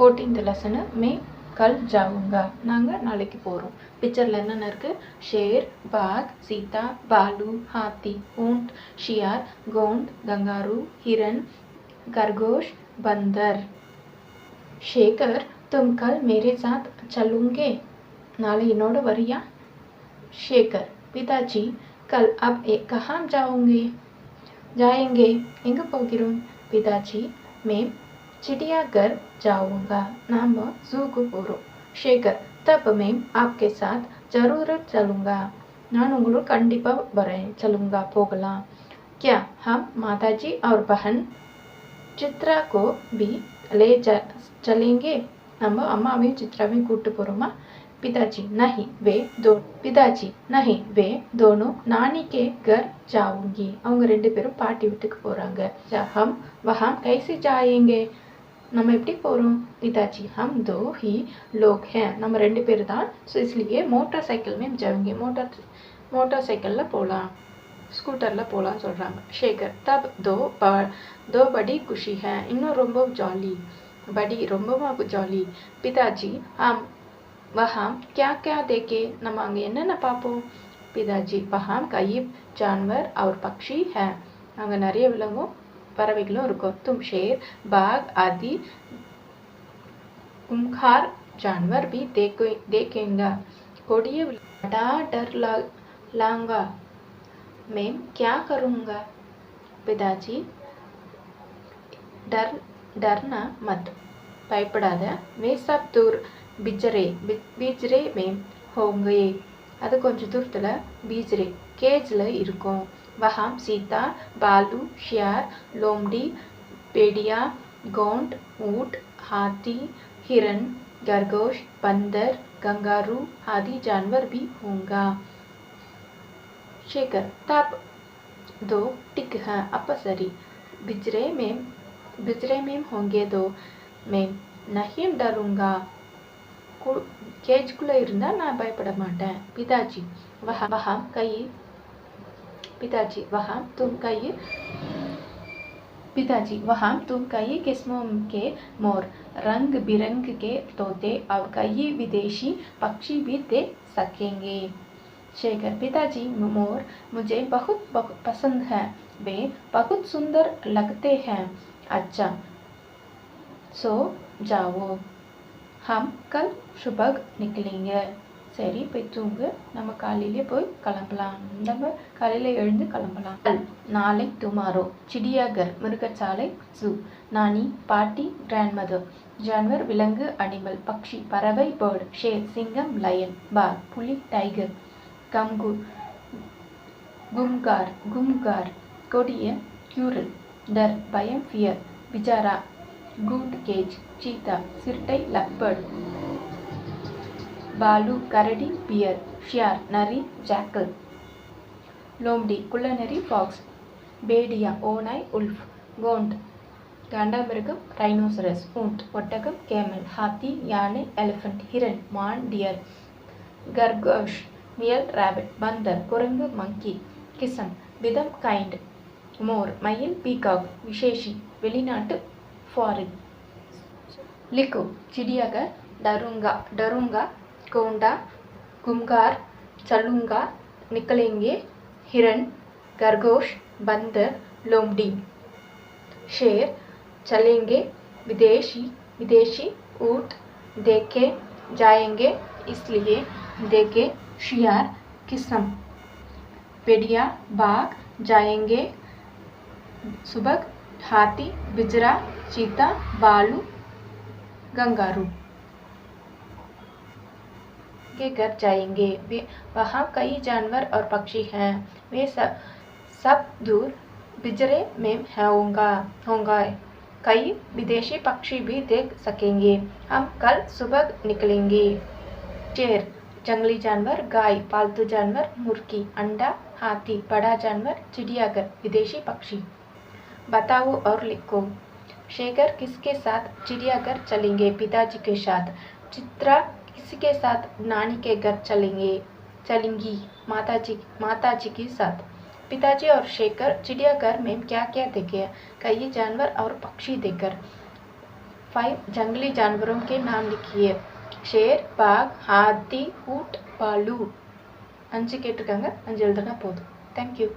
14th lesson में कल जाऊंगा நாங்க நாளைக்கு போறோம். பிக்சர்ல என்னென்ன இருக்கு? शेर, बाघ, सीता, भालू, हाथी, ऊंट, शियार, गोंड, गंगारू, हिरन, खरगोश, बंदर. शेखर, तुम कल मेरे साथ चलोगे? नाले इनोड वरिया? शेखर, पिताजी कल अब कहाँ जाएंगे எங்க போகிறோம்? पिताजी मैं चिड़ियाघर जाऊंगा नाम जू को போறோம். शेखर, तब मैं आपके साथ जरूर चलूंगा நான் உங்களோட கண்டிப்பா வரேன். चलूंगा போகலாம். क्या हम माताजी और बहन चित्रा को भी ले चलेंगे? நம்ம அம்மாவையும் சித்ராவையும் கூட்டு போறோமா? पिताजी नहीं वे दोनों नानी के घर जाऊंगी அவங்க ரெண்டு பேரும் பாட்டி வீட்டுக்கு போறாங்க. हम वहां कैसे जाएंगे நம்ம எப்படி போறோம்? पिताजी हम दो ही लोग हैं நம்ம ரெண்டு பேர் தான். सो इसलिए मोटरसाइकिल में जाएंगे मोटरसाइकिल போலாம் ஸ்கூட்டர்ல போலாம் சொல்றாங்க. शेखर तब दो बड़ी खुशी है இன்னும் ரொம்ப ஜாலி बड़ी ரொம்பவும் ஜாலி. पिताजी हम वहाँ क्या क्या देखे நம்ம அங்க என்னென்ன பார்ப்போம்? पिताजी वहाँ कई जानवर और पक्षी है அங்க நிறைய விலங்கும் பறவைகளும் இருக்கும். तुम शेर बाघ आदि खूंखार जानवर भी देखेंगे. कोड़िए बड़ा डर लाऊंगा मैं क्या करूँगा? पिताजी डरना मत பயப்படாத. वे सब दूर बीजरे में होंगे அது கொஞ்சம் தூரத்துல बीजरे கேஜ்ல இருக்கும். वहाँ सीता भालू शियार लोमड़ी भेड़िया गोंड ऊंट हाथी हिरन खरगोश बंदर कंगारू आदि जानवर भी होंगे. शेखर तब दो टिक है அப்ப சரி. बिजरे में होंगे दो मैं नहीं डरूंगा கேஜ்குள்ள இருந்தா நான் பயப்பட மாட்டேன். पिताजी वहाँ तुम कई किस्मों के मोर रंग बिरंग के तोते और कई विदेशी पक्षी भी देख सकेंगे. शेखर पिताजी मोर मुझे बहुत पसंद है वे बहुत सुंदर लगते हैं. अच्छा सो जाओ हम कल सुबह निकलेंगे. சரி போய் தூங்கு நம்ம காலையிலே போய் கிளம்பலாம். நம்ம காலையில எழுந்து கிளம்பலாம். நாளை டுமாரோ चिड़ियाघर மிருகசாலை ஜூ नानी பாட்டி ग्रैंडमदर जानवर விலங்கு அனிமல் பक्षी பறவை பேர்ட் शेर சிங்கம் லயன் बाघ புலி டைகர் गुमगार கொடிய क्यूरल डर பயம் फियर बिचारा गुड केज चीता सिरटை लपर्ड भालू करडी बियर शियार नरी जैकल लोमड़ी कुள்ளநரி फॉक्स भेड़िया ओनाई उल्फ गोंड காண்டாமிருகம் ரைனோசரஸ் ऊंट ஒட்டகம் கேமல் हाथी யானை एलिफेंट हिरन மான் डियर खरगोश मुयल रैबिट बंदर कुरंगु मंकी किसम विदम काइंड मोर मயில் पीकॉक विशेषी வெளிநாட்டு फॉरेन. लिखो चिड़ियाघर डरूंगा गोंडा गुमगार चलूंगा निकलेंगे हिरन खरगोश बंदर लोमड़ी. शेर चलेंगे विदेशी ऊंट देखे जाएंगे इसलिए देखे शियार किस्म भेड़िया बाघ जाएंगे सुबह हाथी बिजरा चीता भालू कंगारू के घर जाएंगे. वहाँ कई जानवर और पक्षी हैं वे सब दूर बिजरे में होंगे कई विदेशी पक्षी भी देख सकेंगे. हम कल सुबह निकलेंगे. शेर जंगली जानवर गाय पालतू जानवर मुर्गी अंडा हाथी बड़ा जानवर चिड़ियाघर विदेशी पक्षी. बताओ और लिखो. शेखर किसके साथ चिड़ियाघर चलेंगे? पिताजी के साथ. चित्रा किसके साथ? नानी के घर चलेंगी माताजी के साथ. पिताजी और शेखर चिड़ियाघर में क्या क्या देखे? कई जानवर और पक्षी देखकर. 5 जंगली जानवरों के नाम लिखिए. शेर, बाघ, हाथी, ऊंट, भालू. 5 கேட்டிருக்காங்க. 5 எழுதுனா போதும். தேங்க்யூ.